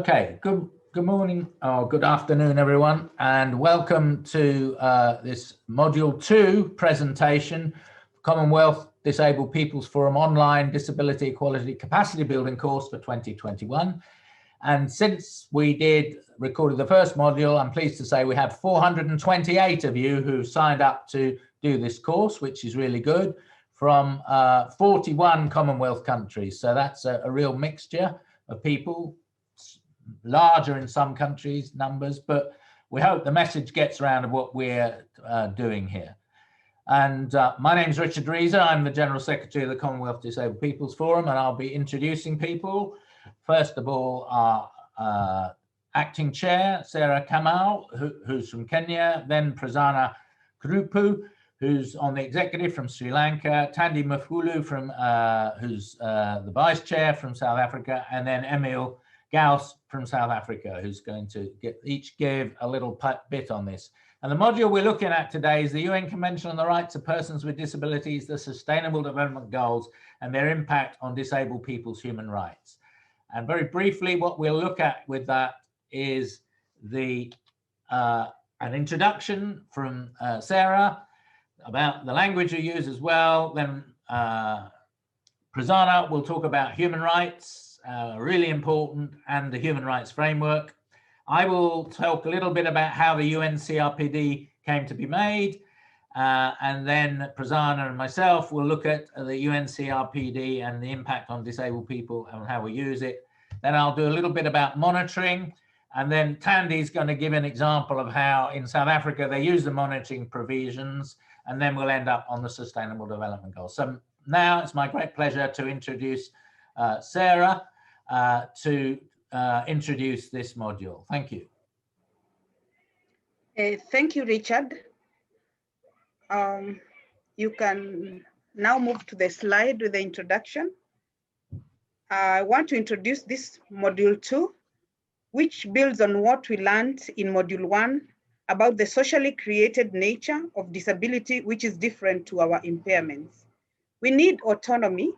Okay, good morning or good afternoon, everyone, and welcome to this Module 2 presentation, Commonwealth Disabled Peoples Forum Online Disability Equality Capacity Building course for 2021. And since we recorded the first module, I'm pleased to say we have 428 of you who signed up to do this course, which is really good, from 41 Commonwealth countries. So that's a real mixture of people, larger in some countries numbers, but we hope the message gets around of what we're doing here. And my name is Richard Reeser. I'm the General Secretary of the Commonwealth Disabled Peoples Forum, and I'll be introducing people. First of all, our acting chair, Sarah Kamau, who's from Kenya, then Prasanna Krupu, who's on the executive from Sri Lanka, Tandi Mafulu, who's the vice chair from South Africa, and then Emil Gauss from South Africa, who's going to each give a little bit on this. And the module we're looking at today is the UN Convention on the Rights of Persons with Disabilities, the Sustainable Development Goals, and their impact on disabled people's human rights. And very briefly, what we'll look at with that is an introduction from Sarah about the language we use as well. Then Prasanna will talk about human rights, really important, and the human rights framework. I will talk a little bit about how the UN CRPD came to be made, and then Prasanna and myself will look at the UN CRPD and the impact on disabled people and how we use it. Then I'll do a little bit about monitoring, and then Tandi's going to give an example of how in South Africa they use the monitoring provisions, and then we'll end up on the Sustainable Development Goals. So now it's my great pleasure to introduce Sarah to introduce this module. Thank you. Thank you, Richard. You can now move to the slide with the introduction. I want to introduce this module 2, which builds on what we learned in module 1 about the socially created nature of disability, which is different to our impairments. We need autonomy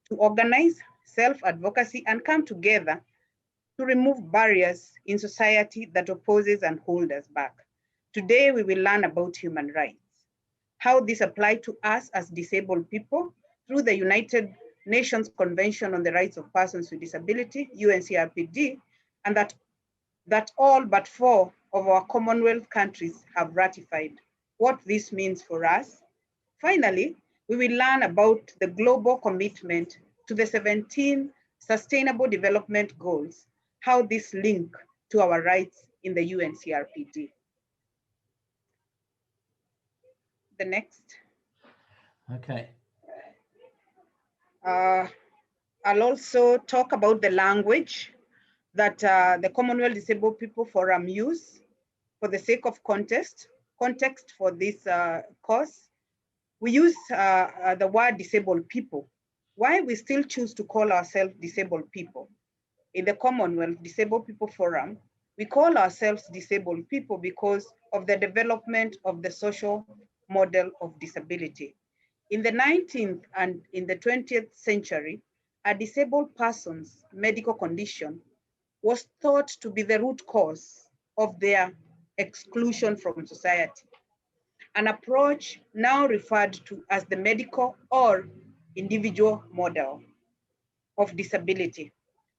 to organize, self-advocacy, and come together to remove barriers in society that opposes and hold us back. Today, we will learn about human rights, how this applies to us as disabled people through the United Nations Convention on the Rights of Persons with Disability, UNCRPD, and that all but 4 of our Commonwealth countries have ratified, what this means for us. Finally, we will learn about the global commitment to the 17 Sustainable Development Goals, how this link to our rights in the UNCRPD. The next. Okay. I'll also talk about the language that the Commonwealth Disabled People Forum use for the sake of context for this course. We use the word disabled people. Why we still choose to call ourselves disabled people? In the Commonwealth Disabled People Forum, we call ourselves disabled people because of the development of the social model of disability. In the 19th and in the 20th century, a disabled person's medical condition was thought to be the root cause of their exclusion from society, an approach now referred to as the medical or individual model of disability.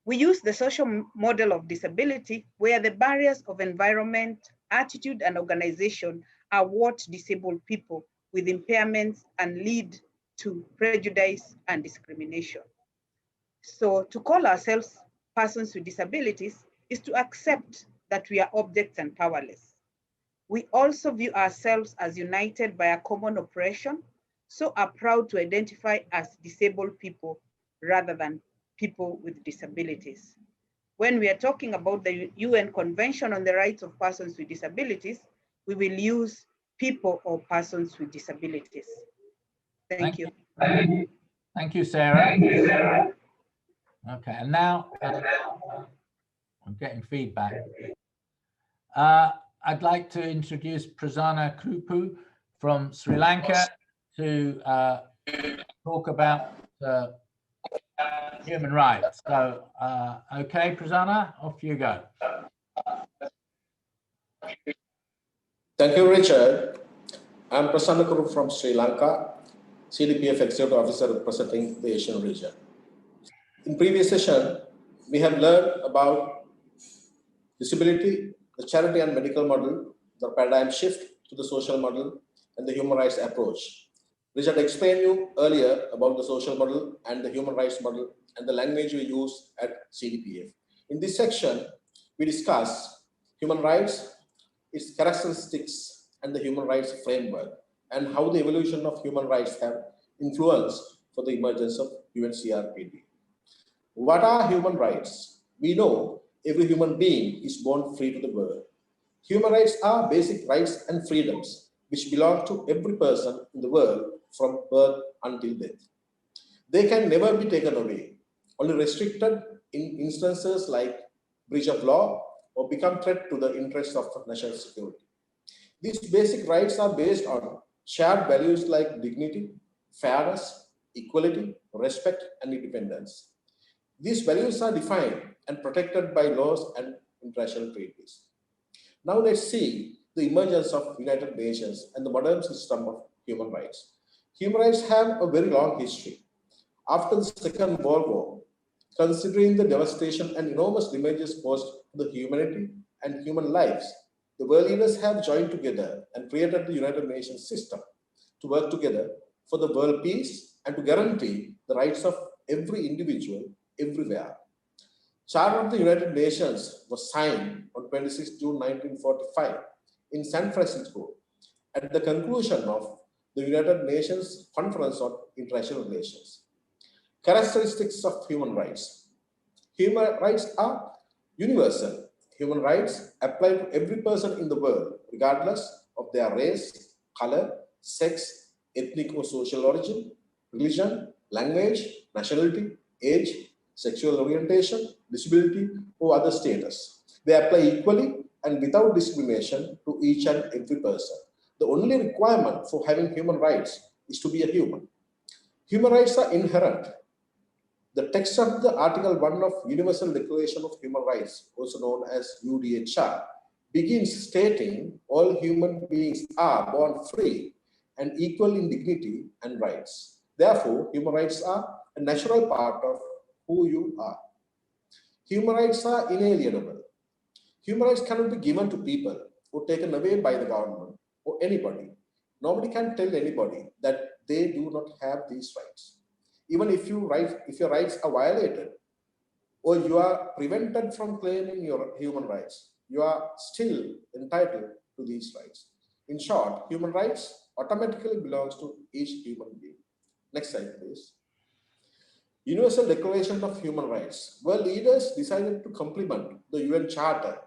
We use the social model of disability where the barriers of environment, attitude, and organization are what disable people with impairments and lead to prejudice and discrimination. So to call ourselves persons with disabilities is to accept that we are objects and powerless. We also view ourselves as united by a common oppression, so are proud to identify as disabled people rather than people with disabilities. When we are talking about the UN Convention on the Rights of Persons with Disabilities, we will use people or persons with disabilities. Thank you. Thank you, Sarah. Okay, and now I'm getting feedback. I'd like to introduce Prasanna Krupu from Sri Lanka to talk about human rights. So, okay, Prasanna, off you go. Thank you, Richard. I'm Prasanna Kuru from Sri Lanka, CDPF Executive Officer representing the Asian region. In previous session, we have learned about disability, the charity and medical model, the paradigm shift to the social model, and the human rights approach. Richard explained you earlier about the social model and the human rights model and the language we use at CDPF. In this section, we discuss human rights, its characteristics, and the human rights framework, and how the evolution of human rights have influenced for the emergence of UNCRPD. What are human rights? We know every human being is born free to the world. Human rights are basic rights and freedoms which belong to every person in the world from birth until death. They can never be taken away, only restricted in instances like breach of law or become threat to the interests of national security. These basic rights are based on shared values like dignity, fairness, equality, respect, and independence. These values are defined and protected by laws and international treaties. Now let's see the emergence of United Nations and the modern system of human rights. Human rights have a very long history. After the Second World War, considering the devastation and enormous damages caused to the humanity and human lives, the world leaders have joined together and created the United Nations system to work together for the world peace and to guarantee the rights of every individual everywhere. Charter of the United Nations was signed on 26 June 1945 in San Francisco at the conclusion of the United Nations Conference on International Relations. Characteristics of human rights. Human rights are universal. Human rights apply to every person in the world, regardless of their race, color, sex, ethnic or social origin, religion, language, nationality, age, sexual orientation, disability, or other status. They apply equally and without discrimination to each and every person. The only requirement for having human rights is to be a human. Human rights are inherent. The text of the Article 1 of Universal Declaration of Human Rights, also known as UDHR, begins stating all human beings are born free and equal in dignity and rights. Therefore, human rights are a natural part of who you are. Human rights are inalienable. Human rights cannot be given to people or taken away by the government or anybody. Nobody can tell anybody that they do not have these rights. Even if your rights are violated or you are prevented from claiming your human rights, you are still entitled to these rights. In short, human rights automatically belongs to each human being. Next slide, please. Universal Declaration of Human Rights. World leaders decided to complement the UN Charter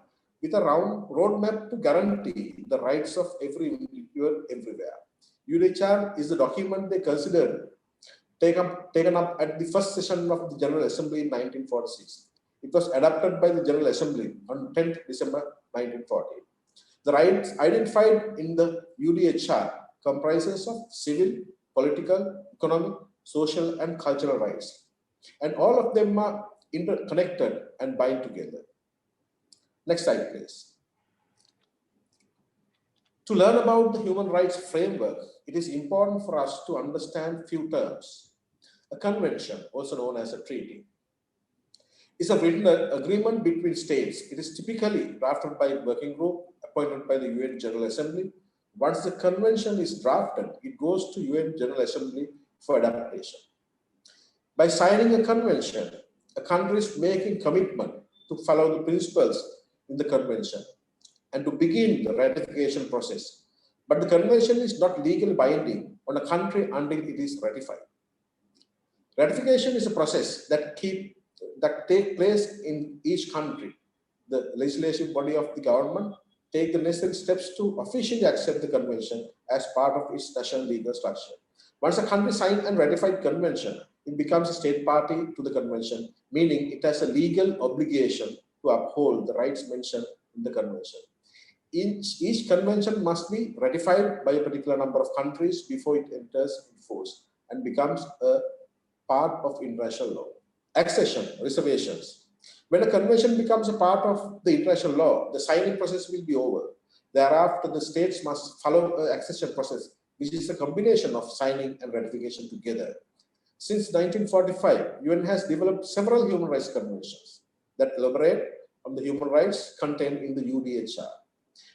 with a roadmap to guarantee the rights of every individual everywhere. UDHR is the document they considered taken up at the first session of the General Assembly in 1946. It was adopted by the General Assembly on 10th December 1940. The rights identified in the UDHR comprises of civil, political, economic, social, and cultural rights. And all of them are interconnected and bind together. Next slide, please. To learn about the human rights framework, it is important for us to understand few terms. A convention, also known as a treaty, is a written agreement between states. It is typically drafted by a working group appointed by the UN General Assembly. Once the convention is drafted, it goes to UN General Assembly for adaptation. By signing a convention, a country is making commitment to follow the principles in the convention and to begin the ratification process. But the convention is not legally binding on a country until it is ratified. Ratification is a process that takes place in each country. The legislative body of the government take the necessary steps to officially accept the convention as part of its national legal structure. Once a country signs and ratified convention, it becomes a state party to the convention, meaning it has a legal obligation to uphold the rights mentioned in the convention. Each convention must be ratified by a particular number of countries before it enters in force and becomes a part of international law. accession, reservations. When a convention becomes a part of the international law, the signing process will be over. Thereafter, the states must follow an accession process, which is a combination of signing and ratification together. Since 1945, UN has developed several human rights conventions that elaborate on the human rights contained in the UDHR.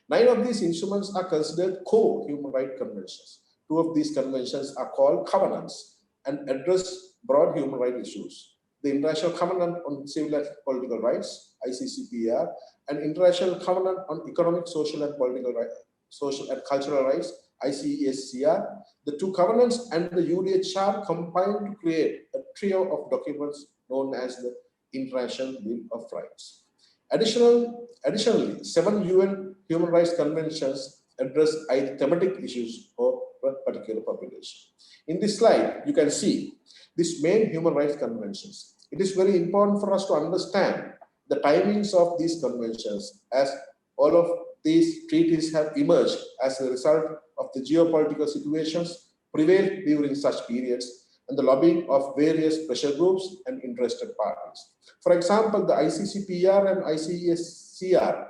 9 of these instruments are considered core human rights conventions. 2 of these conventions are called covenants and address broad human rights issues. The International Covenant on Civil and Political Rights, ICCPR, and International Covenant on Economic, Social and Political Rights, Social and Cultural Rights, ICESCR. The 2 covenants and the UDHR combine to create a trio of documents known as the International Bill of Rights. Additionally, 7 UN human rights conventions address either thematic issues or a particular population. In this slide, you can see these main human rights conventions. It is very important for us to understand the timings of these conventions, as all of these treaties have emerged as a result of the geopolitical situations prevailed during such periods and the lobbying of various pressure groups and interested parties. For example, the ICCPR and ICESCR,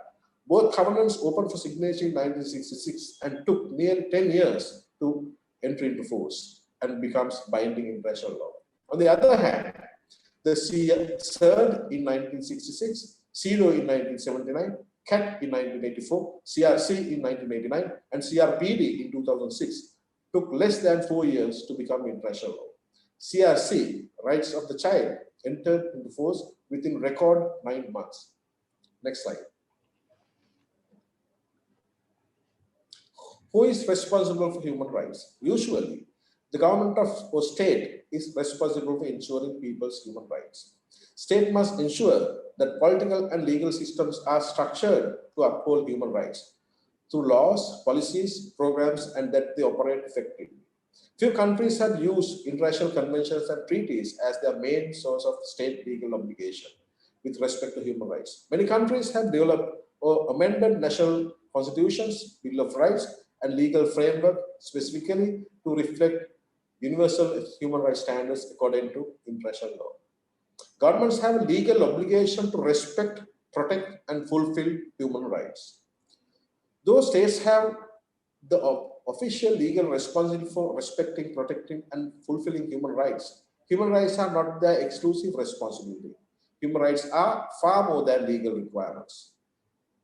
both covenants opened for signature in 1966 and took nearly 10 years to enter into force and becomes binding international law. On the other hand, the CERD in 1966, CEDAW in 1979, CAT in 1984, CRC in 1989, and CRPD in 2006 took less than 4 years to become international law. CRC, Rights of the Child, entered into force within record 9 months. Next slide. Who is responsible for human rights? Usually, the government of or state is responsible for ensuring people's human rights. State must ensure that political and legal systems are structured to uphold human rights through laws, policies, programs, and that they operate effectively. Few countries have used international conventions and treaties as their main source of state legal obligation with respect to human rights. Many countries have developed or amended national constitutions, Bill of Rights, and legal framework specifically to reflect universal human rights standards according to international law. Governments have a legal obligation to respect, protect, and fulfill human rights. Those states have the official legal responsibility for respecting, protecting, and fulfilling human rights. Human rights are not their exclusive responsibility. Human rights are far more than legal requirements.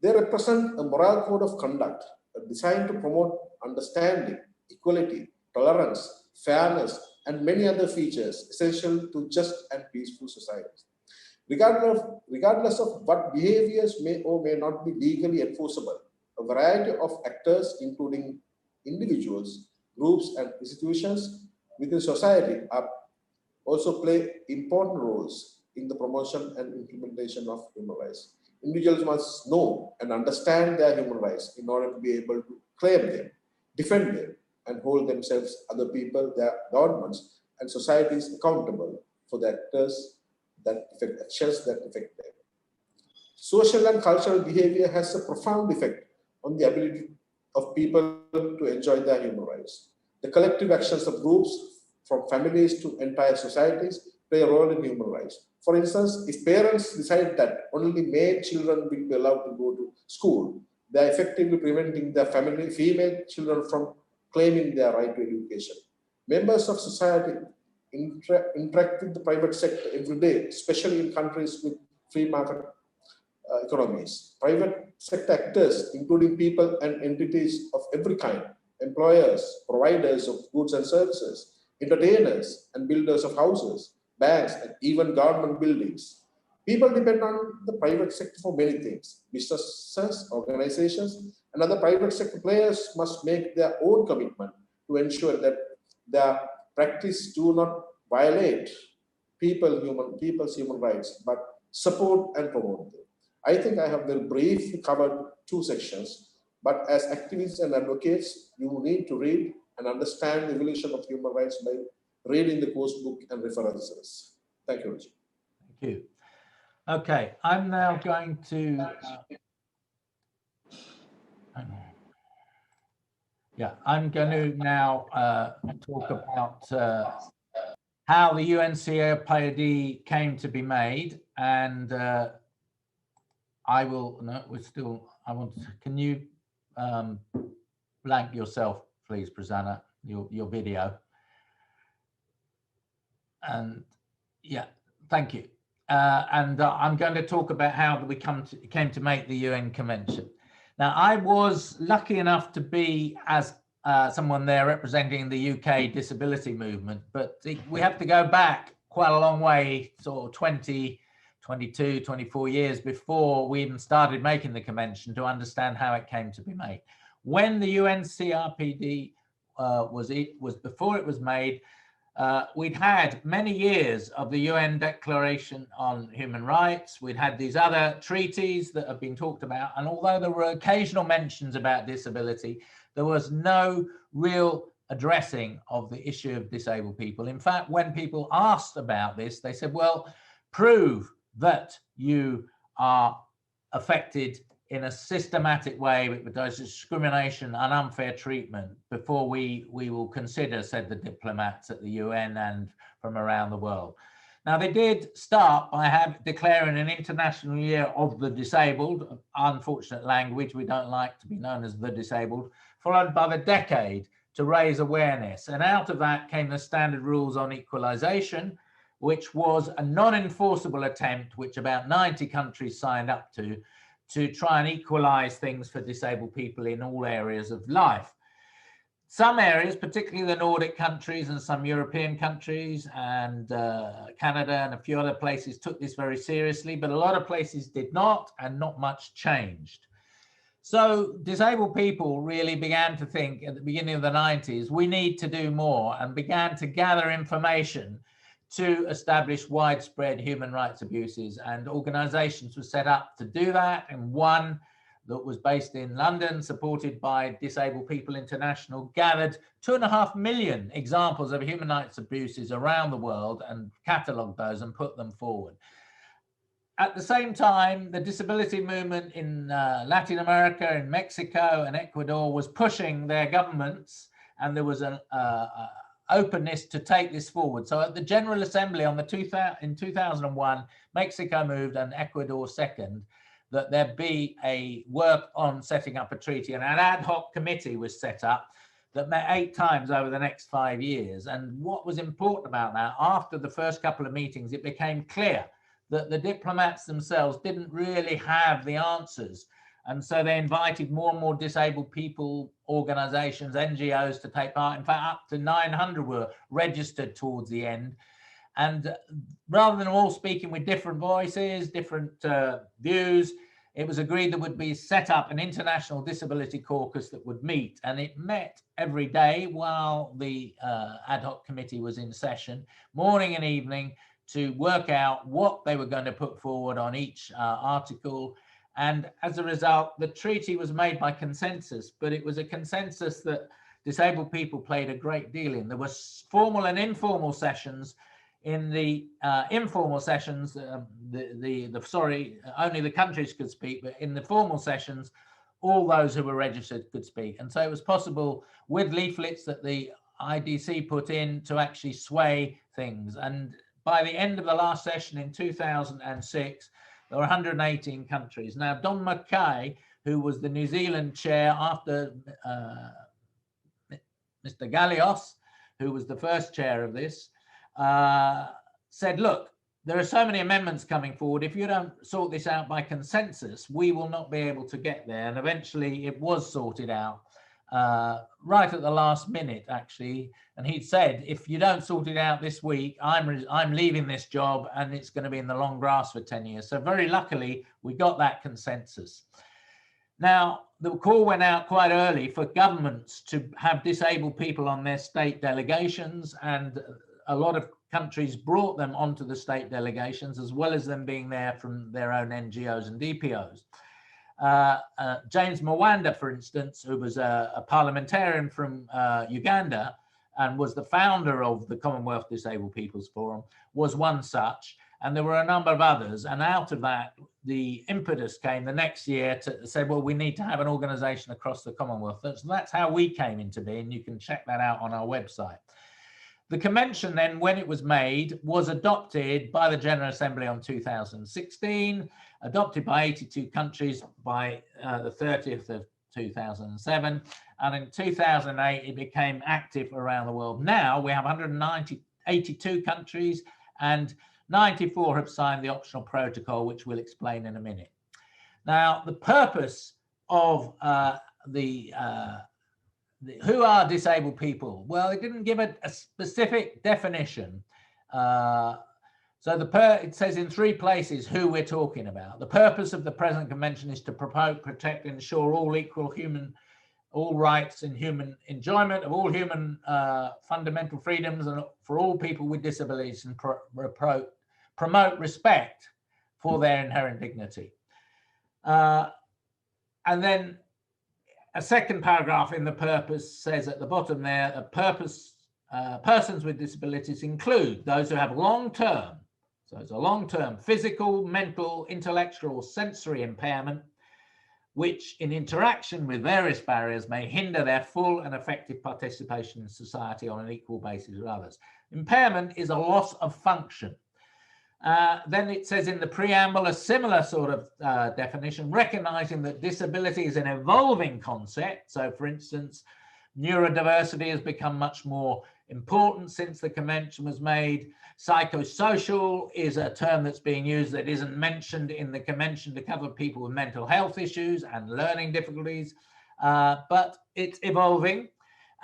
They represent a moral code of conduct designed to promote understanding, equality, tolerance, fairness, and many other features essential to just and peaceful societies. Regardless of what behaviors may or may not be legally enforceable, a variety of actors, including individuals, groups, and institutions within society, also play important roles in the promotion and implementation of human rights. Individuals must know and understand their human rights in order to be able to claim them, defend them, and hold themselves, other people, their governments, and societies accountable for the actors that affect actions that affect them. Social and cultural behavior has a profound effect on the ability of people to enjoy their human rights. The collective actions of groups, from families to entire societies, play a role in human rights. For instance, if parents decide that only male children will be allowed to go to school, they are effectively preventing their female children from claiming their right to education. Members of society interact with the private sector every day, especially in countries with free market economies. Private sector actors, including people and entities of every kind, employers, providers of goods and services, entertainers and builders of houses, banks, and even government buildings. People depend on the private sector for many things. Businesses, organizations, and other private sector players must make their own commitment to ensure that their practice do not violate people's human rights, but support and promote them. I think I have very briefly covered 2 sections, but as activists and advocates, you need to read and understand the evolution of human rights by reading the course book and references. Thank you, Richard. Thank you. Okay, I'm now going to I'm going to now talk about how the UNCRPD came to be made, and I will, no, we're still, I want to, can you blank yourself, please, Prasanna, your video. And yeah, thank you. I'm going to talk about how we came to make the UN Convention. Now, I was lucky enough to be as someone there representing the UK disability movement, but we have to go back quite a long way, sort of 20, 22, 24 years before we even started making the convention to understand how it came to be made. When the UNCRPD was before it was made, we'd had many years of the UN Declaration on Human Rights. We'd had these other treaties that have been talked about. And although there were occasional mentions about disability, there was no real addressing of the issue of disabled people. In fact, when people asked about this, they said, well, prove that you are affected in a systematic way with discrimination and unfair treatment before we will consider, said the diplomats at the UN and from around the world. Now, they did start by declaring an International Year of the Disabled, unfortunate language, we don't like to be known as the disabled, followed by the decade to raise awareness. And out of that came the Standard Rules on Equalisation, which was a non-enforceable attempt, which about 90 countries signed up to try and equalize things for disabled people in all areas of life. Some areas, particularly the Nordic countries and some European countries and Canada and a few other places took this very seriously, but a lot of places did not, and not much changed. So disabled people really began to think at the beginning of the 90s, we need to do more, and began to gather information to establish widespread human rights abuses, and organizations were set up to do that. And one that was based in London, supported by Disabled People International, gathered 2.5 million examples of human rights abuses around the world and catalogued those and put them forward. At the same time, the disability movement in Latin America, in Mexico and Ecuador was pushing their governments, and there was an openness to take this forward. So at the General Assembly in 2001, Mexico moved and Ecuador second, that there be a work on setting up a treaty, and an ad hoc committee was set up that met 8 times over the next 5 years. And what was important about that, after the first couple of meetings, it became clear that the diplomats themselves didn't really have the answers. And so they invited more and more disabled people, organizations, NGOs to take part. In fact, up to 900 were registered towards the end. And rather than all speaking with different voices, different views, it was agreed there would be set up an international disability caucus that would meet. And it met every day while the ad hoc committee was in session, morning and evening, to work out what they were going to put forward on each article. And as a result, the treaty was made by consensus, but it was a consensus that disabled people played a great deal in. There were formal and informal sessions. In the informal sessions, only the countries could speak, but in the formal sessions, all those who were registered could speak. And so it was possible with leaflets that the IDC put in to actually sway things. And by the end of the last session in 2006, there were 118 countries. Now, Don Mackay, who was the New Zealand chair after Mr. Gallios, who was the first chair of this, said, look, there are so many amendments coming forward. If you don't sort this out by consensus, we will not be able to get there. And eventually it was sorted out right at the last minute, actually. And he'd said, if you don't sort it out this week, I'm leaving this job, and it's going to be in the long grass for 10 years. So very luckily, we got that consensus. Now, the call went out quite early for governments to have disabled people on their state delegations, and a lot of countries brought them onto the state delegations, as well as them being there from their own NGOs and DPOs. James Mwanda, for instance, who was a parliamentarian from Uganda and was the founder of the Commonwealth Disabled People's Forum, was one such. And there were a number of others. And out of that, the impetus came the next year to say, well, we need to have an organization across the Commonwealth. So that's how we came into being. You can check that out on our website. The convention then, when it was made, was adopted by the General Assembly on 2016, adopted by 82 countries by the 30th of 2007, and in 2008 it became active around the world. Now we have 82 countries and 94 have signed the optional protocol, which we'll explain in a minute. Now, the purpose of who are disabled people? Well, it didn't give a specific definition. It says in 3 places who we're talking about. The purpose of the present convention is to promote, protect, and ensure all rights and human enjoyment of all human fundamental freedoms and for all people with disabilities, and promote respect for their inherent dignity. And then a second paragraph in the purpose says at the bottom there, the purpose, persons with disabilities include those who have long-term, so it's a long-term physical, mental, intellectual, or sensory impairment, which in interaction with various barriers may hinder their full and effective participation in society on an equal basis with others. Impairment is a loss of function. Then it says in the preamble a similar sort of definition, recognizing that disability is an evolving concept. So, for instance, neurodiversity has become much more important since the convention was made. Psychosocial is a term that's being used that isn't mentioned in the convention to cover people with mental health issues and learning difficulties, but it's evolving.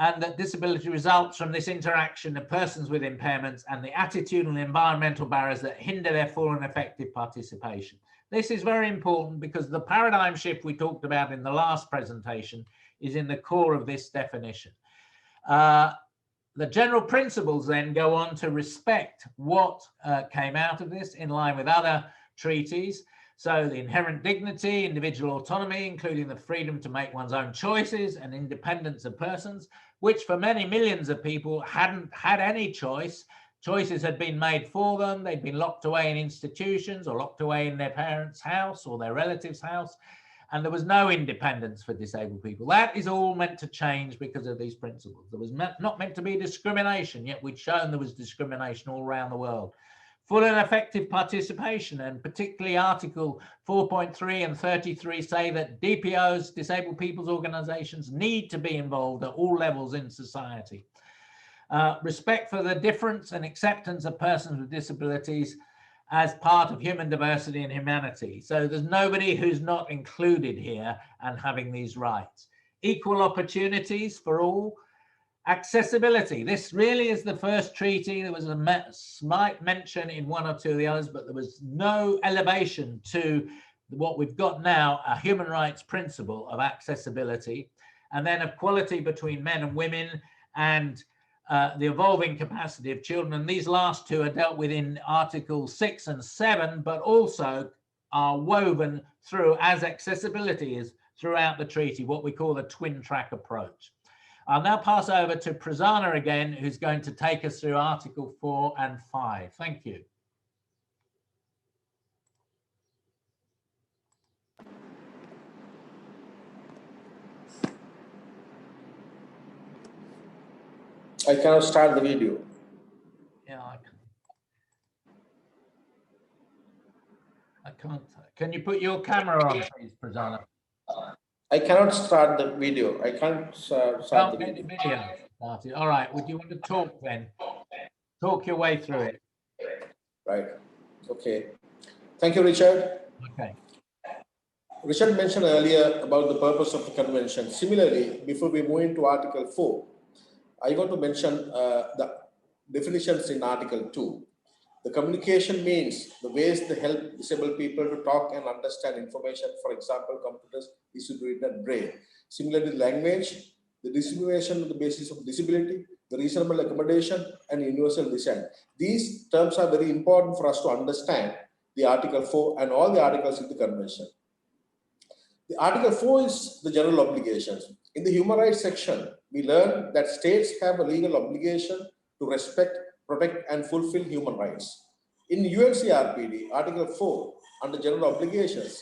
And that disability results from this interaction of persons with impairments and the attitudinal and environmental barriers that hinder their full and effective participation. This is very important because the paradigm shift we talked about in the last presentation is in the core of this definition. The general principles then go on to respect what came out of this in line with other treaties. So the inherent dignity, individual autonomy, including the freedom to make one's own choices and independence of persons, which for many millions of people hadn't had any choice. Choices had been made for them. They'd been locked away in institutions or locked away in their parents' house or their relative's house. And there was no independence for disabled people. That is all meant to change because of these principles. There was not meant to be discrimination, yet we'd shown there was discrimination all around the world. Full and effective participation, and particularly Article 4.3 and 33 say that DPOs, disabled people's organizations, need to be involved at all levels in society. Respect for the difference and acceptance of persons with disabilities as part of human diversity and humanity. So there's nobody who's not included here and having these rights. Equal opportunities for all. Accessibility. This really is the first treaty. There was a slight mention in one or two of the others, but there was no elevation to what we've got now, a human rights principle of accessibility, and then equality between men and women, and the evolving capacity of children. And these last two are dealt with in Articles 6 and 7, but also are woven through, as accessibility is throughout the treaty, what we call the twin track approach. I'll now pass over to Prasanna again, who's going to take us through Article 4 and 5. Thank you. I cannot start the video. Yeah, I can't. Can you put your camera on, please, Prasanna? I cannot start the video. I can't start the video. All right. Would you want to talk then? Talk your way through it. Right. Okay. Thank you, Richard. Okay. Richard mentioned earlier about the purpose of the convention. Similarly, before we move into Article 4, I want to mention the definitions in Article 2. The communication means the ways to help disabled people to talk and understand information, for example, computers, easy to read and braille. Similarly, language, the discrimination on the basis of disability, the reasonable accommodation, and universal design. These terms are very important for us to understand the Article 4 and all the articles in the convention. The Article 4 is the general obligations. In the human rights section, we learn that states have a legal obligation to respect, protect, and fulfill human rights. In UNCRPD, Article 4, under general obligations,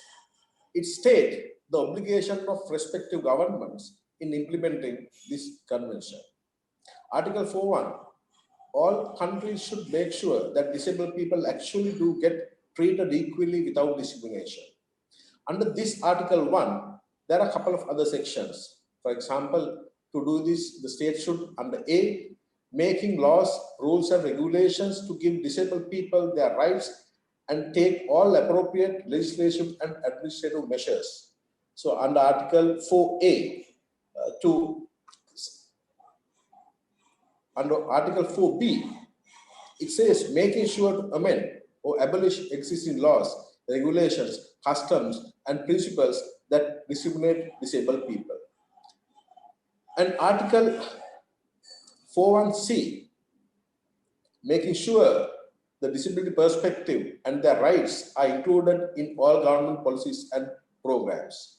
it states the obligation of respective governments in implementing this convention. Article 4.1, all countries should make sure that disabled people actually do get treated equally without discrimination. Under this Article 1, there are a couple of other sections. For example, to do this, the state should, under A, making laws, rules, and regulations to give disabled people their rights and take all appropriate legislative and administrative measures. So under Article 4A, under Article 4B, it says making sure to amend or abolish existing laws, regulations, customs, and principles that discriminate disabled people. And Article 41C, making sure the disability perspective and their rights are included in all government policies and programs.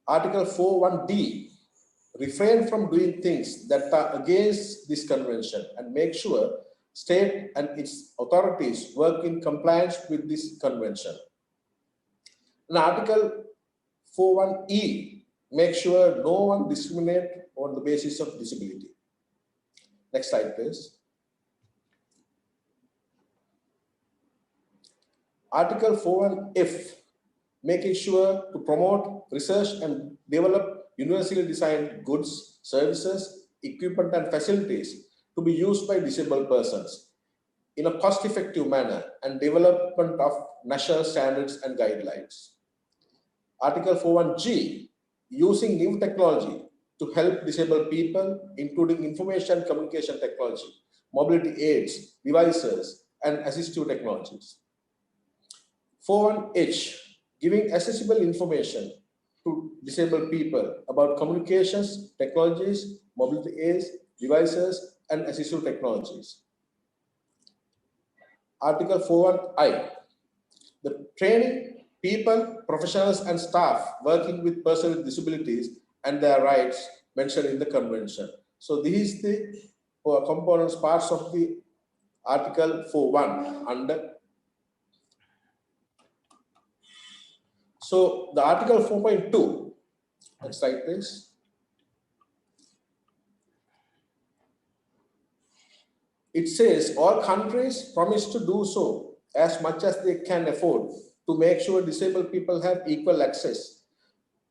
Article 41D, refrain from doing things that are against this convention and make sure state and its authorities work in compliance with this convention. And Article 41E, make sure no one discriminate on the basis of disability. Next slide, please. Article 41F, making sure to promote research and develop universally designed goods, services, equipment, and facilities to be used by disabled persons in a cost-effective manner and development of national standards and guidelines. Article 41G, using new technology to help disabled people, including information and communication technology, mobility aids, devices, and assistive technologies. 41H, giving accessible information to disabled people about communications, technologies, mobility aids, devices, and assistive technologies. Article 41I, the training people, professionals, and staff working with persons with disabilities and their rights mentioned in the convention. So these is the components, parts of the Article 41 under. So the Article 4.2, next slide please. It says all countries promise to do so as much as they can afford to make sure disabled people have equal access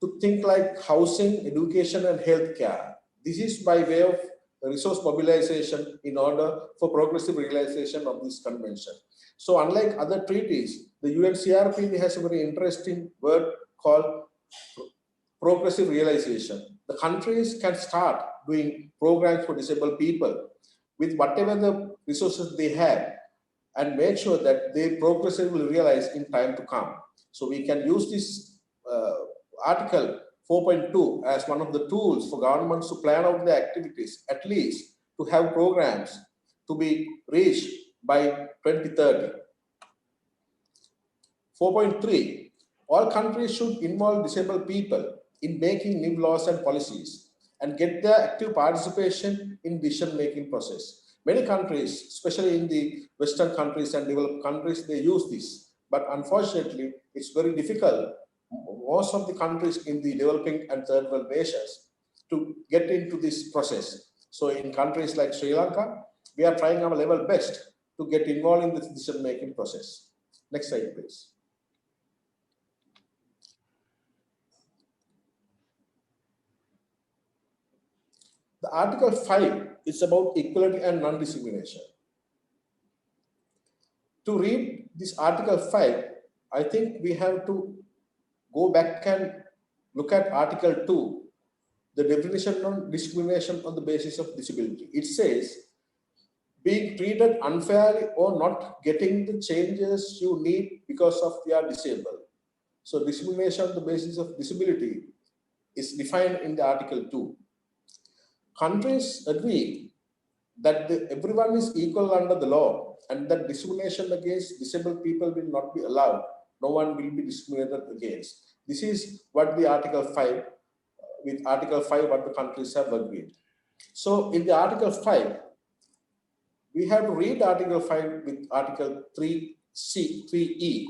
to things like housing, education, and healthcare. This is by way of resource mobilization in order for progressive realization of this convention. So unlike other treaties, the UNCRPD has a very interesting word called progressive realization. The countries can start doing programs for disabled people with whatever the resources they have and make sure that they progressively realize in time to come. So we can use this Article 4.2 as one of the tools for governments to plan out their activities, at least to have programs to be reached by 2030. 4.3, all countries should involve disabled people in making new laws and policies and get their active participation in decision-making process. Many countries, especially in the Western countries and developed countries, they use this. But unfortunately, it's very difficult, most of the countries in the developing and third world nations, to get into this process. So in countries like Sri Lanka, we are trying our level best to get involved in this decision-making process. Next slide, please. The Article 5 is about equality and non-discrimination. To read this Article 5, I think we have to go back and look at Article 2, the definition of discrimination on the basis of disability. It says, being treated unfairly or not getting the changes you need because of you are disabled. So discrimination on the basis of disability is defined in the Article 2. Countries agree that everyone is equal under the law and that discrimination against disabled people will not be allowed. No one will be discriminated against. This is what the Article 5, with Article 5, what the countries have agreed. So in the Article 5, we have to read Article 5 with Article 3C, 3E.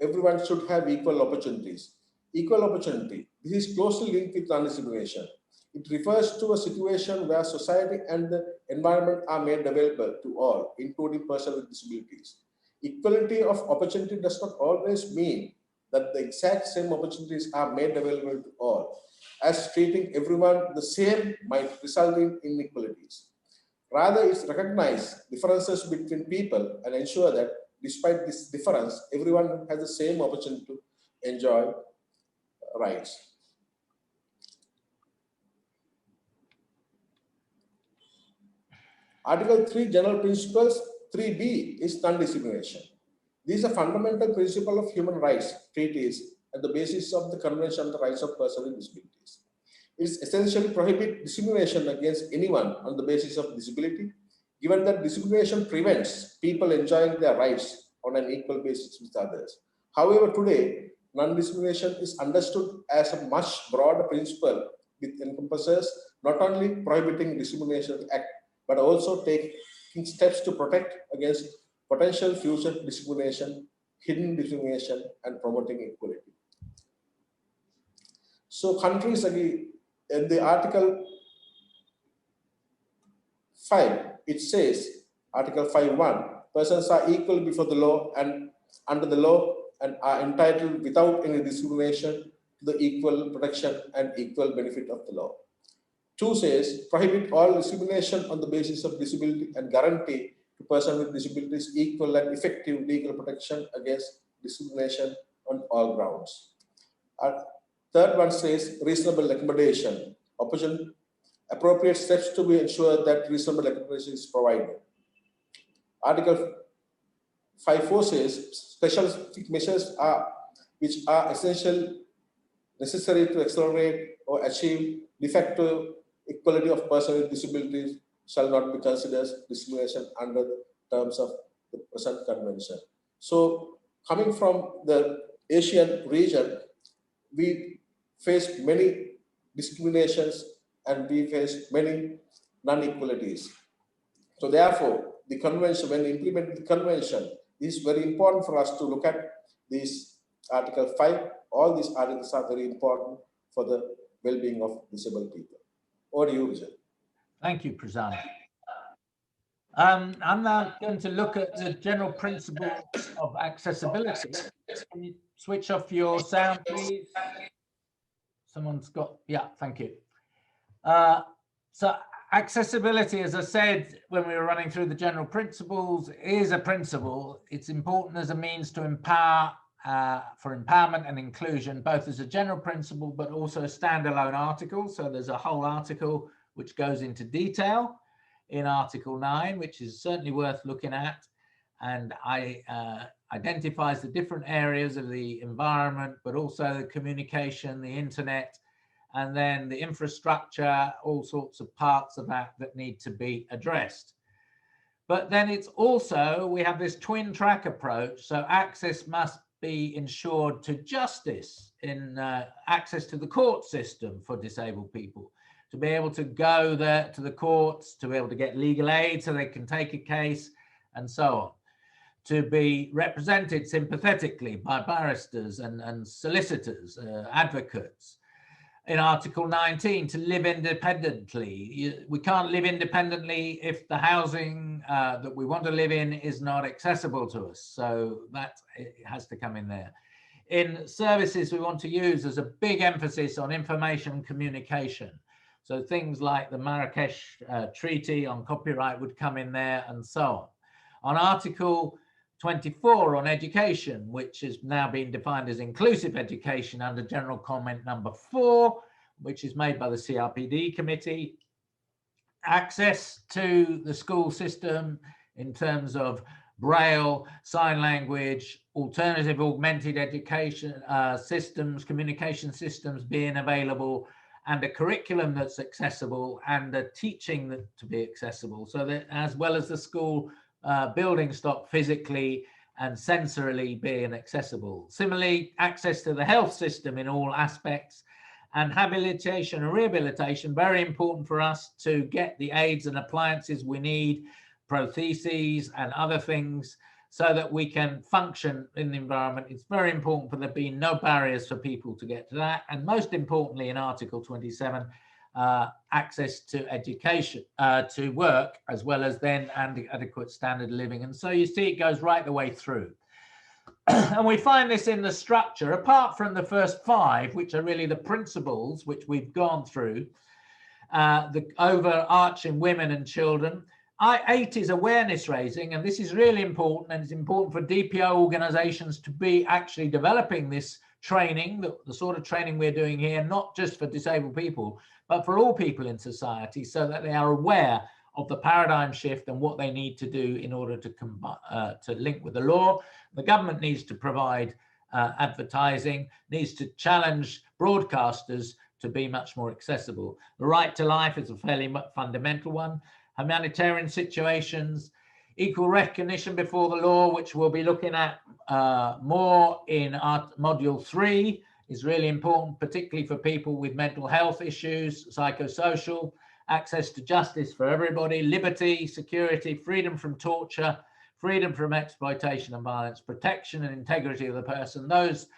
Everyone should have equal opportunities. Equal opportunity, this is closely linked with non-discrimination. It refers to a situation where society and the environment are made available to all, including persons with disabilities. Equality of opportunity does not always mean that the exact same opportunities are made available to all, as treating everyone the same might result in inequalities. Rather, it's recognize differences between people and ensure that despite this difference, everyone has the same opportunity to enjoy rights. Article 3, General Principles, 3b is non-discrimination. These are fundamental principles of human rights treaties at the basis of the Convention on the Rights of Persons with Disabilities. It essentially prohibits discrimination against anyone on the basis of disability, given that discrimination prevents people enjoying their rights on an equal basis with others. However, today, non-discrimination is understood as a much broader principle which encompasses not only prohibiting discrimination act, but also taking steps to protect against potential future discrimination, hidden discrimination, and promoting equality. So countries agree in the Article 5, it says, Article 5.1, persons are equal before the law and under the law and are entitled without any discrimination to the equal protection and equal benefit of the law. 2 says, prohibit all discrimination on the basis of disability and guarantee to persons with disabilities equal and effective legal protection against discrimination on all grounds. Third one says, reasonable accommodation, appropriate steps to be ensured that reasonable accommodation is provided. Article 5.4 says, specific measures which are essential, necessary to accelerate or achieve de facto equality of persons with disabilities shall not be considered discrimination under the terms of the present convention. So, coming from the Asian region, we face many discriminations and we face many non-equalities. So therefore, the convention, when implementing the convention, is very important for us to look at this Article 5. All these articles are very important for the well-being of disabled people. Over to you, Richard. Thank you, Prasanna. I'm now going to look at the general principles of accessibility. Can you switch off your sound, please? Someone's got, yeah, thank you. So accessibility, as I said, when we were running through the general principles, is a principle. It's important as a means to empower, for empowerment and inclusion, both as a general principle, but also a standalone article. So there's a whole article which goes into detail in Article 9, which is certainly worth looking at, and identifies the different areas of the environment, but also the communication, the internet, and then the infrastructure, all sorts of parts of that need to be addressed. But then it's also, we have this twin track approach. So access must be ensured to justice in access to the court system for disabled people, to be able to go there to the courts, to be able to get legal aid so they can take a case and so on, to be represented sympathetically by barristers and solicitors, advocates. In Article 19, to live independently. We can't live independently if the housing that we want to live in is not accessible to us. So that has to come in there. In services we want to use, there's a big emphasis on information communication. So things like the Marrakesh Treaty on copyright would come in there and so on. On Article 24 on education, which is now being defined as inclusive education under General Comment number 4, which is made by the CRPD committee. Access to the school system in terms of Braille, sign language, alternative augmented education systems, communication systems being available, and a curriculum that's accessible and a teaching that to be accessible, so that as well as the school building stock physically and sensorily being accessible. Similarly, access to the health system in all aspects, and habilitation and rehabilitation, very important for us to get the aids and appliances we need, prostheses and other things, so that we can function in the environment. It's very important for there being no barriers for people to get to that. And most importantly, in Article 27, access to education, to work, as well as then and adequate standard of living. And so you see it goes right the way through. And we find this in the structure, apart from the first 5, which are really the principles which we've gone through, the overarching women and children. 8 is awareness raising, and this is really important, and it's important for DPO organizations to be actually developing this training, the sort of training we're doing here, not just for disabled people, but for all people in society, so that they are aware of the paradigm shift and what they need to do in order to link with the law. The government needs to provide advertising, needs to challenge broadcasters to be much more accessible. The right to life is a fairly fundamental one. Humanitarian situations, equal recognition before the law, which we'll be looking at more in our module 3, is really important, particularly for people with mental health issues, psychosocial, access to justice for everybody, liberty, security, freedom from torture, freedom from exploitation and violence, protection and integrity of the person. Those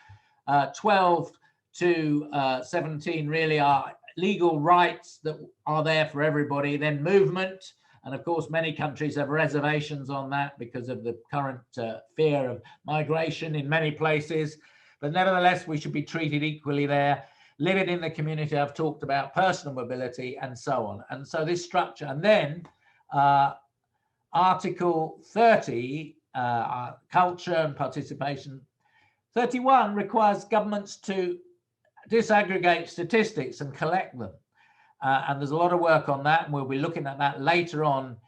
12 to 17 really are legal rights that are there for everybody. Then movement, and of course many countries have reservations on that because of the current fear of migration in many places, but nevertheless we should be treated equally there. Living in the community, I've talked about personal mobility and so on. And so this structure, and then Article 30, culture and participation. 31 requires governments to disaggregate statistics and collect them. And there's a lot of work on that, and we'll be looking at that later on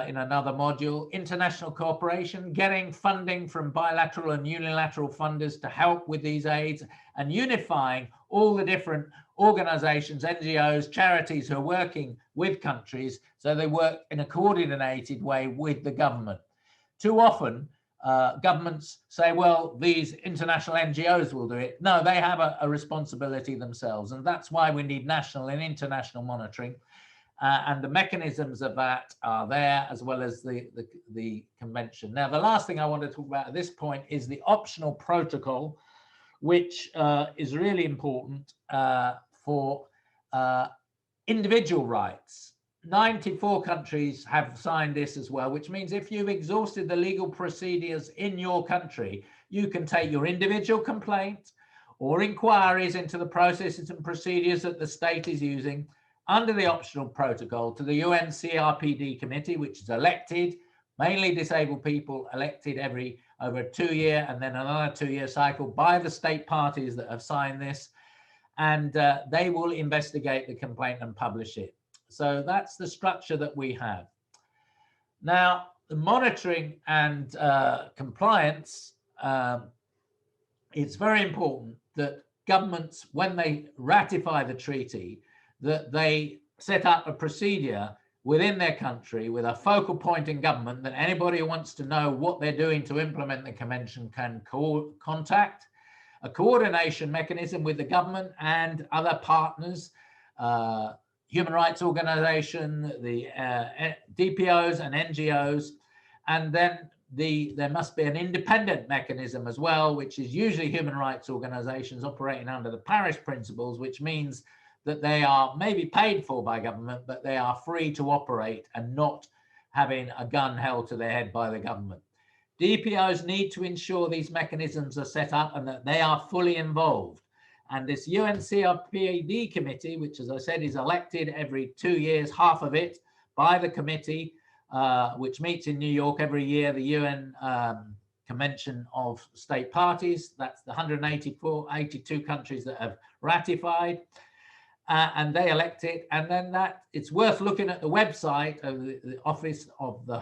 in another module. International cooperation, getting funding from bilateral and unilateral funders to help with these aids, and unifying all the different organizations, NGOs, charities who are working with countries, so they work in a coordinated way with the government. Too often, governments say, well, these international NGOs will do it. No, they have a responsibility themselves, and that's why we need national and international monitoring. And the mechanisms of that are there, as well as the convention. Now, the last thing I want to talk about at this point is the optional protocol, which is really important for individual rights. 94 countries have signed this as well, which means if you've exhausted the legal procedures in your country, you can take your individual complaint or inquiries into the processes and procedures that the state is using under the optional protocol to the UN CRPD committee, which is elected, mainly disabled people, elected over a 2-year and then another 2-year cycle by the state parties that have signed this. And they will investigate the complaint and publish it. So that's the structure that we have. Now, the monitoring and compliance, it's very important that governments, when they ratify the treaty, that they set up a procedure within their country with a focal point in government that anybody who wants to know what they're doing to implement the convention can contact, a coordination mechanism with the government and other partners, human rights organization, the DPOs and NGOs, and then there must be an independent mechanism as well, which is usually human rights organizations operating under the Paris principles, which means that they are maybe paid for by government, but they are free to operate and not having a gun held to their head by the government. DPOs need to ensure these mechanisms are set up and that they are fully involved. And this UNCRPD committee, which, as I said, is elected every 2 years, half of it, by the committee, which meets in New York every year, the UN Convention of State Parties. That's the 82 countries that have ratified. And they elect it. And then it's worth looking at the website of the Office of the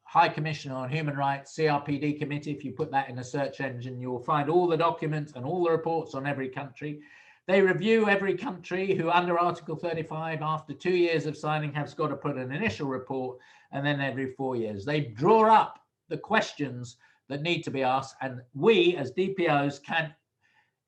High Commissioner on Human Rights, CRPD committee. If you put that in a search engine, you'll find all the documents and all the reports on every country. They review every country who under Article 35, after 2 years of signing, has got to put an initial report, and then every 4 years. They draw up the questions that need to be asked, and we as DPOs can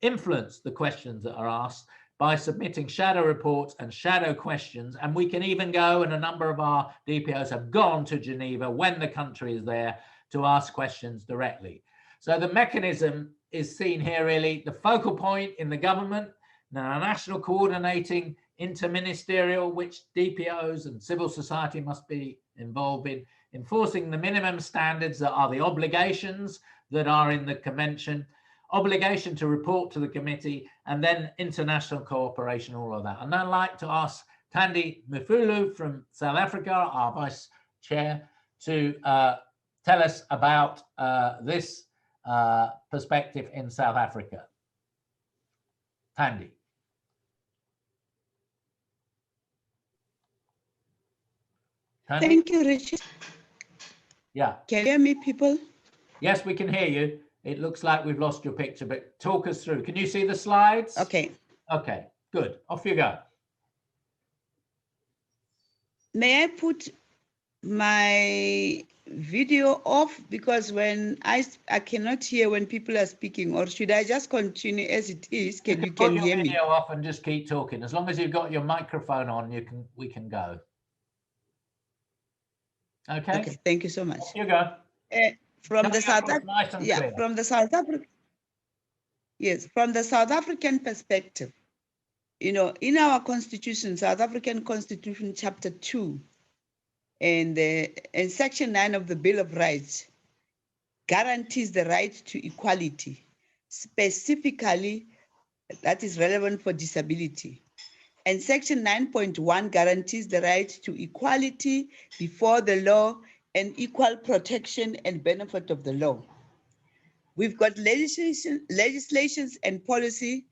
influence the questions that are asked by submitting shadow reports and shadow questions. And we can even go, and a number of our DPOs have gone to Geneva when the country is there to ask questions directly. So the mechanism is seen here really, the focal point in the government, now a national coordinating interministerial, which DPOs and civil society must be involved in, enforcing the minimum standards that are the obligations that are in the convention, obligation to report to the committee, and then international cooperation, all of that. And I'd like to ask Thandi Mifulu from South Africa, our vice chair, to tell us about this perspective in South Africa. Thandi. Thank you, Richard. Yeah. Can you hear me, people? Yes, we can hear you. It looks like we've lost your picture, but talk us through. Can you see the slides? Okay. Okay, good. Off you go. May I put my video off, because when I cannot hear when people are speaking, or should I just continue as it is? Can you put your hear me? video off and just keep talking. As long as you've got your microphone on, we can go. Okay. Okay, thank you so much. Off you go. From the South African perspective, you know, in our constitution, South African Constitution, Chapter 2, and Section 9 of the Bill of Rights guarantees the right to equality, specifically that is relevant for disability. And Section 9.1 guarantees the right to equality before the law and equal protection and benefit of the law. We've got legislations and policy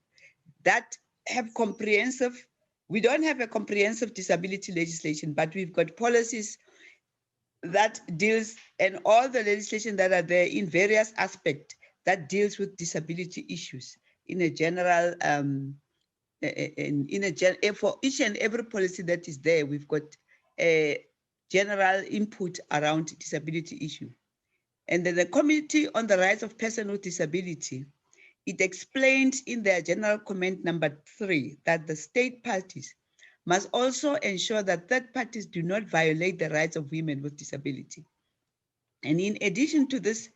that have comprehensive. We don't have a comprehensive disability legislation, but we've got policies that deals, and all the legislation that are there in various aspects that deals with disability issues in a general, for each and every policy that is there, we've got a general input around disability issue. And then the Committee on the Rights of Persons with Disability, it explained in their general comment number 3 that the state parties must also ensure that third parties do not violate the rights of women with disability. And in addition to this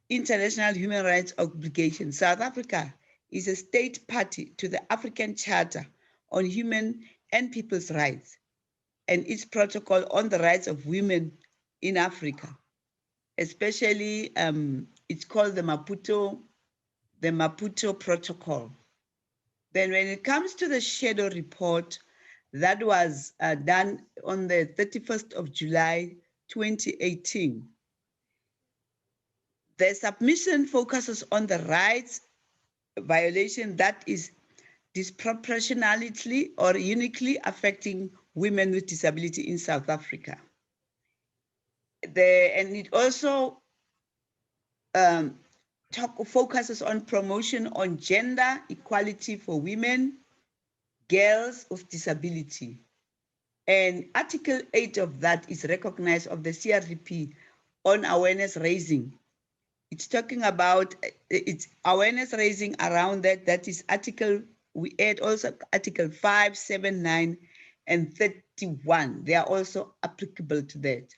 international human rights obligation, South Africa is a state party to the African Charter on Human and People's Rights and its protocol on the rights of women in Africa. Especially, it's called the Maputo Protocol. Then when it comes to the shadow report that was done on the 31st of July, 2018, the submission focuses on the rights violation that is disproportionately or uniquely affecting women with disability in South Africa. And it also focuses on promotion on gender equality for women, girls with disability. And Article 8 of that is recognized of the CRDP on awareness raising. It's talking about it's awareness raising around that. That is article, we add also Article 5, 7, 9, and 31. They are also applicable to that.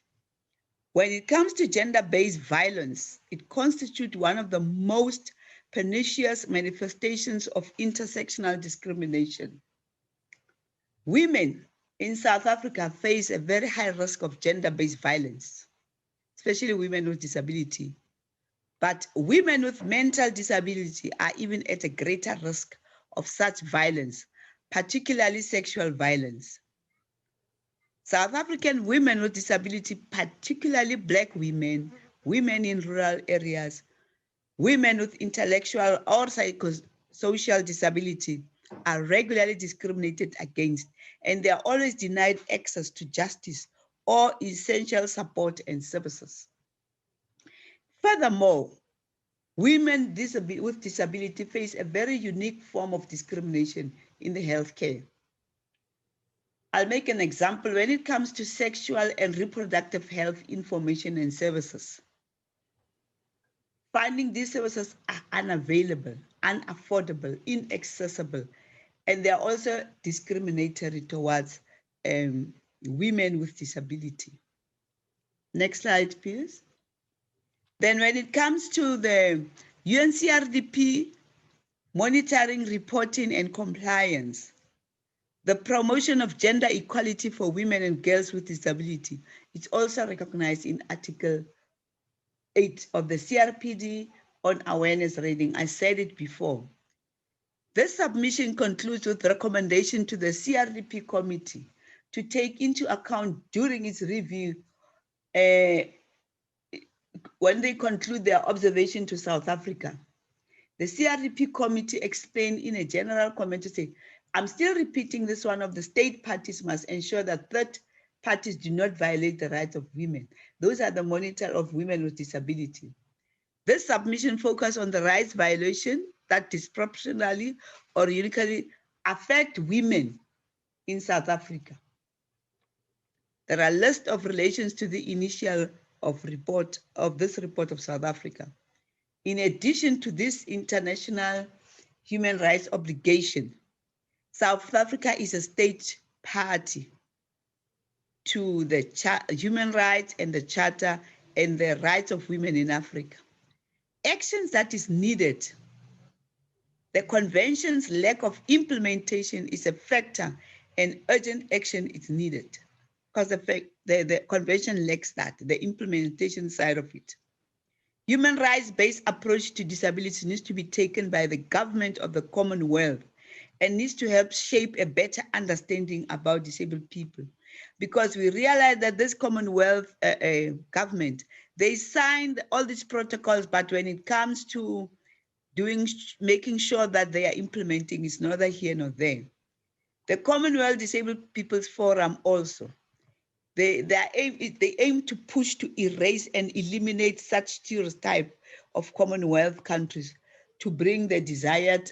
When it comes to gender-based violence, it constitutes one of the most pernicious manifestations of intersectional discrimination. Women in South Africa face a very high risk of gender-based violence, especially women with disability. But women with mental disability are even at a greater risk of such violence, particularly sexual violence. South African women with disability, particularly Black women, women in rural areas, women with intellectual or psychosocial disability are regularly discriminated against, and they are always denied access to justice or essential support and services. Furthermore, women with disability face a very unique form of discrimination in the healthcare. I'll make an example when it comes to sexual and reproductive health information and services. Finding these services are unavailable, unaffordable, inaccessible, and they're also discriminatory towards women with disability. Next slide, please. Then when it comes to the UNCRDP monitoring, reporting, and compliance, The promotion of gender equality for women and girls with disability is also recognized in Article 8 of the CRPD on awareness raising. I said it before. This submission concludes with recommendation to the CRDP committee to take into account during its review when they conclude their observation to South Africa. The CRDP committee explained in a general comment to say, I'm still repeating this one of the state parties must ensure that third parties do not violate the rights of women. Those are the monitor of women with disability. This submission focused on the rights violation that disproportionately or uniquely affect women in South Africa. There are a list of relations to the initial report of this report of South Africa. In addition to this international human rights obligation, South Africa is a state party to the human rights and the Charter and the rights of women in Africa. Actions that is needed. The convention's lack of implementation is a factor and urgent action is needed because the convention lacks that, the implementation side of it. Human rights-based approach to disability needs to be taken by the government of the Commonwealth and needs to help shape a better understanding about disabled people. Because we realize that this Commonwealth government, they signed all these protocols, but when it comes to making sure that they are implementing, it's neither here nor there. The Commonwealth Disabled People's Forum also, they aim to push to erase and eliminate such stereotype of Commonwealth countries to bring the desired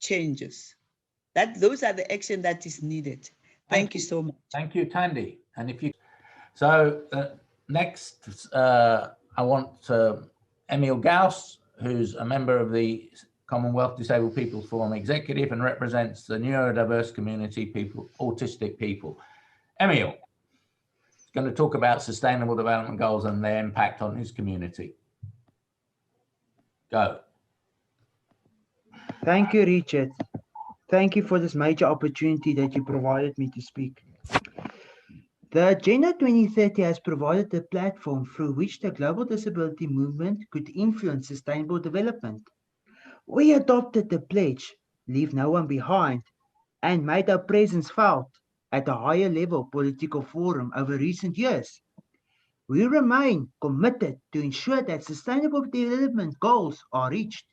changes. Those are the action that is needed. Thank you so much. Thank you, Tandy. And if you, so next, I want Emil Gauss, who's a member of the Commonwealth Disabled People's Forum Executive and represents the neurodiverse community, autistic people. Emil is going to talk about Sustainable Development Goals and their impact on his community. Go. Thank you, Richard. Thank you for this major opportunity that you provided me to speak. The Agenda 2030 has provided a platform through which the global disability movement could influence sustainable development. We adopted the pledge, leave no one behind, and made our presence felt at a higher level political forum over recent years. We remain committed to ensure that sustainable development goals are reached.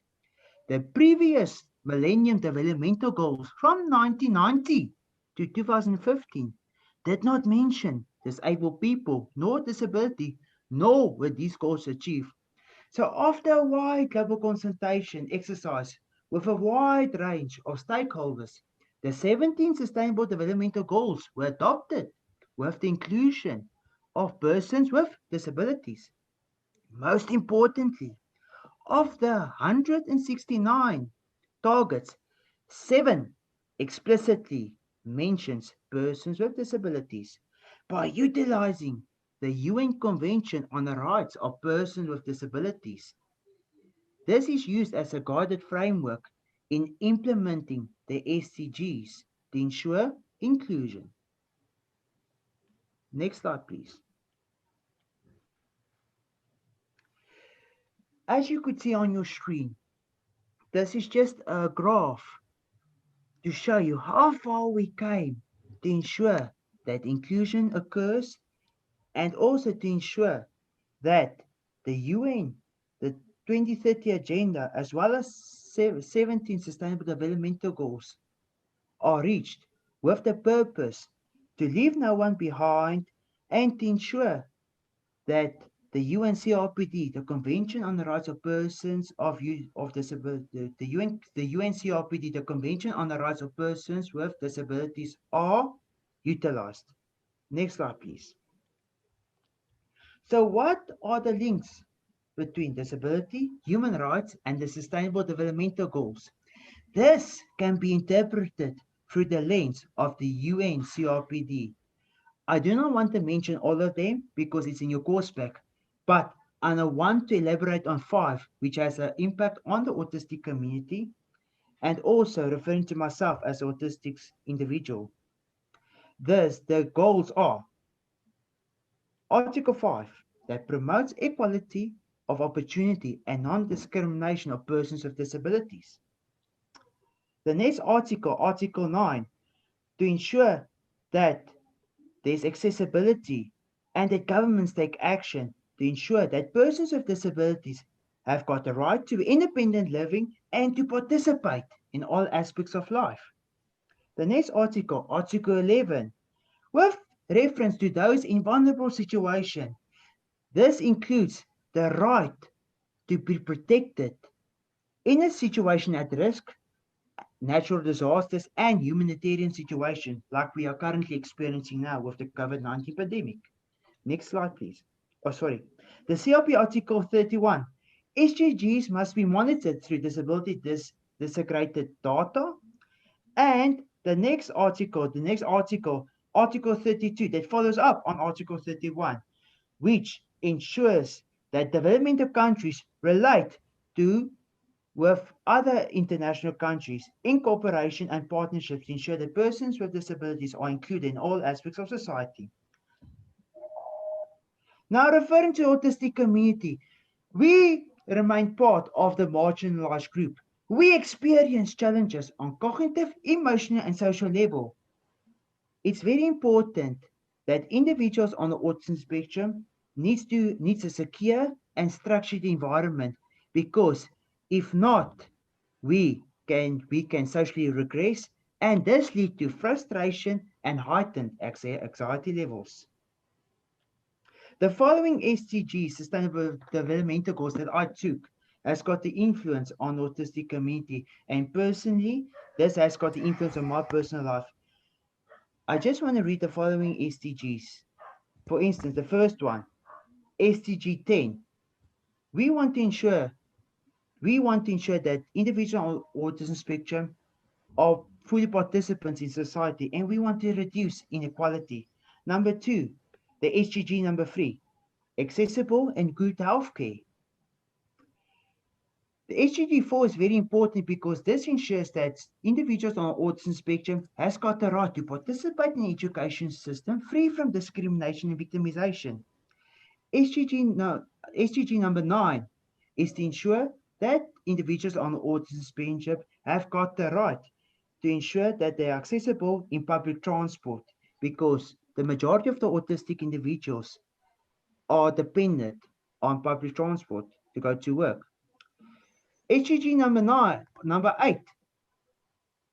The previous Millennium Developmental Goals from 1990 to 2015 did not mention disabled people nor disability, nor were these goals achieved. So after a wide global consultation exercise with a wide range of stakeholders, the 17 Sustainable Developmental Goals were adopted with the inclusion of persons with disabilities. Most importantly, of the 169 targets, 7 explicitly mentions persons with disabilities. By utilizing the UN Convention on the Rights of Persons with Disabilities, this is used as a guided framework in implementing the SDGs to ensure inclusion. Next slide, please. As you could see on your screen, this is just a graph to show you how far we came to ensure that inclusion occurs and also to ensure that the UN, the 2030 Agenda, as well as 17 Sustainable Developmental Goals are reached with the purpose to leave no one behind and to ensure that the UN CRPD, the Convention on the Rights of Persons of Disability, the UN CRPD, the Convention on the Rights of Persons with Disabilities are utilized. Next slide, please. So what are the links between disability, human rights, and the Sustainable Developmental Goals? This can be interpreted through the lens of the UN CRPD. I do not want to mention all of them because it's in your course pack, but I want to elaborate on 5 which has an impact on the autistic community and also referring to myself as an autistic individual. Thus, the goals are Article 5, that promotes equality of opportunity and non-discrimination of persons with disabilities. The next article, Article 9, to ensure that there's accessibility and that governments take action to ensure that persons with disabilities have got the right to independent living and to participate in all aspects of life. The next article, Article 11, with reference to those in vulnerable situations. This includes the right to be protected in a situation at risk, natural disasters, and humanitarian situations like we are currently experiencing now with the COVID-19 pandemic. Next slide, please. Oh, sorry. The CRP Article 31. SDGs must be monitored through disability disaggregated data. And the next article, Article 32, that follows up on Article 31, which ensures that developmental countries relate to with other international countries in cooperation and partnerships to ensure that persons with disabilities are included in all aspects of society. Now, referring to the autistic community, we remain part of the marginalized group. We experience challenges on cognitive, emotional, and social level. It's very important that individuals on the autism spectrum needs a secure and structured environment, because if not, we can socially regress, and this lead to frustration and heightened anxiety levels. The following SDGs, Sustainable Developmental Goals, that I took has got the influence on the autistic community, and personally, this has got the influence on my personal life. I just want to read the following SDGs. For instance, the first one, SDG 10. We want to ensure that individuals on autism spectrum are fully participants in society, and we want to reduce inequality. Number 2, the SDG number 3, accessible and good healthcare. The SDG 4 is very important because this ensures that individuals on the autism spectrum has got the right to participate in the education system free from discrimination and victimization. SDG number 9 is to ensure that individuals on the autism spectrum have got the right to ensure that they are accessible in public transport, because the majority of the autistic individuals are dependent on public transport to go to work. SDG number 8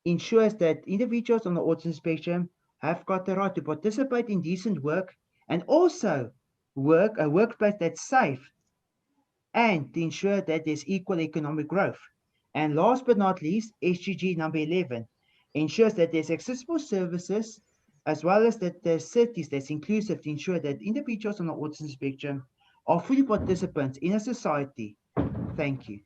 ensures that individuals on the autism spectrum have got the right to participate in decent work and also a workplace that's safe, and to ensure that there's equal economic growth. And last but not least, SDG number 11 ensures that there's accessible services, as well as that there's cities that's inclusive to ensure that individuals on the autism spectrum are fully participants in a society. Thank you.